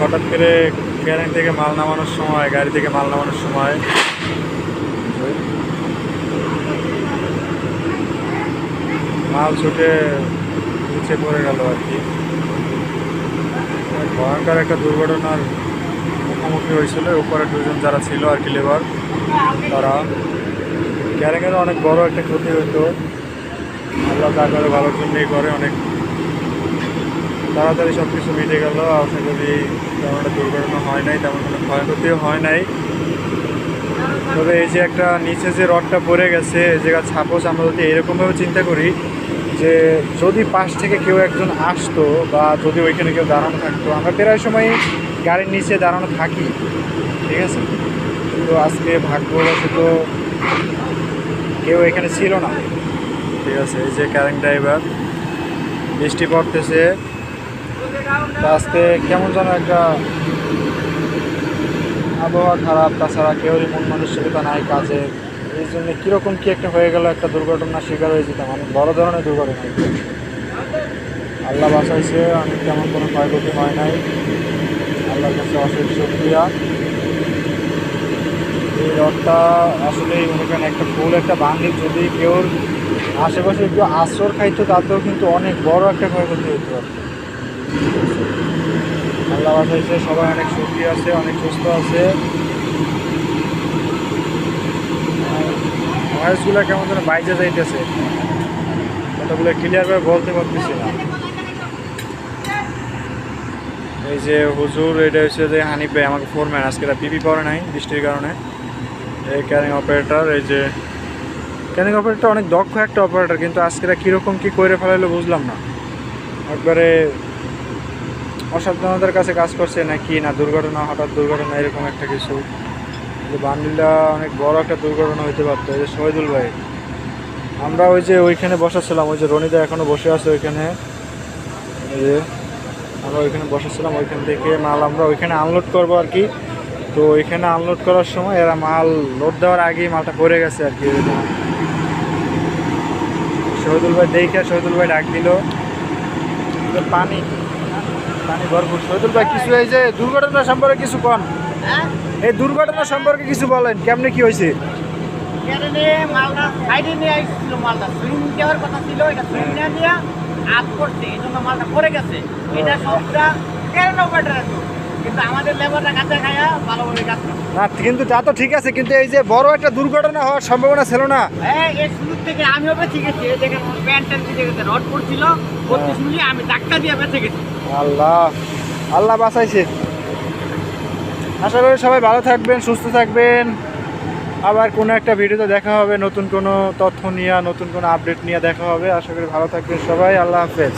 হঠাৎ করে ক্যারেন থেকে মাল নামানোর সময়, গাড়ি থেকে মাল নামানোর সময় মাল ছুটে নিচে পড়ে গেল আর কি। ভয়ঙ্কর একটা দুর্ঘটনার মুখোমুখি হয়েছিল উপরে দুজন যারা ছিল আর কি, লেবার, তারা। ক্যারেনের অনেক বড় একটা ক্ষতি হতো। আল্লাহ তা করে ভালোর জন্যই করে, অনেক তাড়াতাড়ি সব কিছু মিটে গেল। আশা করি তেমন একটা দুর্ঘটনা হয় নাই, তেমন কোনো ক্ষয়ক্ষতিও হয় নাই। তবে এই যে একটা নিচে যে রডটা পড়ে গেছে, এই জায়গা সাপোজ আমরা যদি এরকমভাবে চিন্তা করি যে যদি পাশ থেকে কেউ একজন আসতো বা যদি ওইখানে কেউ দাঁড়ানো থাকতো, আমরা প্রায় সময় গাড়ির নিচে দাঁড়ানো থাকি, ঠিক আছে। কিন্তু আজকে ভাগ্যবশত কেউ এখানে ছিল না, ঠিক আছে। এই যে ক্যারিং ড্রাইভার, বৃষ্টি পড়তেছে, আজকে কেমন যেন একটা আবহাওয়া খারাপ, তাছাড়া কেউই মন মানসিকতা নাই কাজে। এই জন্য কীরকম কী একটা হয়ে গেল, একটা দুর্ঘটনার শিকার হয়ে যেতাম, অনেক বড় ধরনের দুর্ঘটনা। আল্লাহ বাঁচাইছে, অনেক তেমন কোনো ক্ষয়ক্ষতি হয় নাই, আল্লাহর কাছে অশেষ শুকরিয়া। এই রথটা আসলেই মনে করেন একটা ফুল একটা বান্ডিল, যদি কেউ আশেপাশে একটু আশ্রয় খাইতো তাতেও কিন্তু অনেক বড় একটা ক্ষয়ক্ষতি হতে পারত। আল্লাহ বাঁচাইছে, সবাই অনেক সুখী আছে, অনেক সুস্থ আছে। ভয়েসগুলো কেমন যেন বাইজে যাইতেছে, কতগুলো ক্লিয়ারভাবে বলতে পারতেছি না। এই যে হুজুর, এটা হচ্ছে যে হানিফ ভাই, আমাকে ফোরম্যান, আজকে পিপি পরে নাই বৃষ্টির কারণে। এই ক্যারিং অপারেটর, এই যে ক্যারিং অপারেটর অনেক দক্ষ একটা অপারেটর, কিন্তু আজকে কীরকম কী করে ফেলাইলো বুঝলাম না। একবারে অসাবধানতার কাছে কাজ করছে না কি না, দুর্ঘটনা, হঠাৎ দুর্ঘটনা এরকম একটা কিছু। বান্ডিলটা অনেক বড় একটা দুর্ঘটনা হইতে পারতো। এই যে শহীদুল ভাই, আমরা ওই যে ওইখানে বসাছিলাম, ওই যে রনিদা এখনও বসে আছে ওইখানে, এই যে আমরা ওইখানে বসেছিলাম, ওইখান থেকে মাল আমরা ওইখানে আনলোড করবো আর কি। তো ওইখানে আনলোড করার সময় এরা মাল লোড দেওয়ার আগেই মালটা পড়ে গেছে আর কি। এরকম শহীদুল ভাই দেখে, শহীদুল ভাই ডাক দিল, পানি পানি ভরপুর। শহীদুল ভাই কিছু এই যে দুর্ঘটনা সম্পর্কে কিছু কন, এই দুর্ঘটনা সম্পর্কে কিছু বলেন, কেমনে কি হয়েছে? মালটা সাইডে নিয়ে আসছিল, মালটা সুইং দেওয়ার কথা ছিল, এটা সুইং না দিয়ে আপ করছে, এই জন্য মালটা পড়ে গেছে। এটা সবটা কেন অপারেটর, কিন্তু আমাদের লেবারটা কাছে খায়া ভালোভাবে কাজ করে না, কিন্তু তা তো ঠিক আছে, কিন্তু এই যে বড় একটা দুর্ঘটনা হওয়ার সম্ভাবনা ছিল না? হ্যাঁ, এই শুরু থেকে আমিও বেঁচে গেছি। এই দেখেন প্যান্ট ট্যান্ট ভিজে গেছে, রড পড়ছিল, করতে শুনলি আমি ধাক্কা দিয়ে বেঁচে গেছি। আল্লাহ, আল্লাহ বাঁচাইছে। আশা করি সবাই ভালো থাকবেন, সুস্থ থাকবেন। আবার কোনো একটা ভিডিওতে দেখা হবে, নতুন কোনো তথ্য নিয়ে, নতুন কোনো আপডেট নিয়ে দেখা হবে। আশা করি ভালো থাকবেন সবাই। আল্লাহ হাফেজ।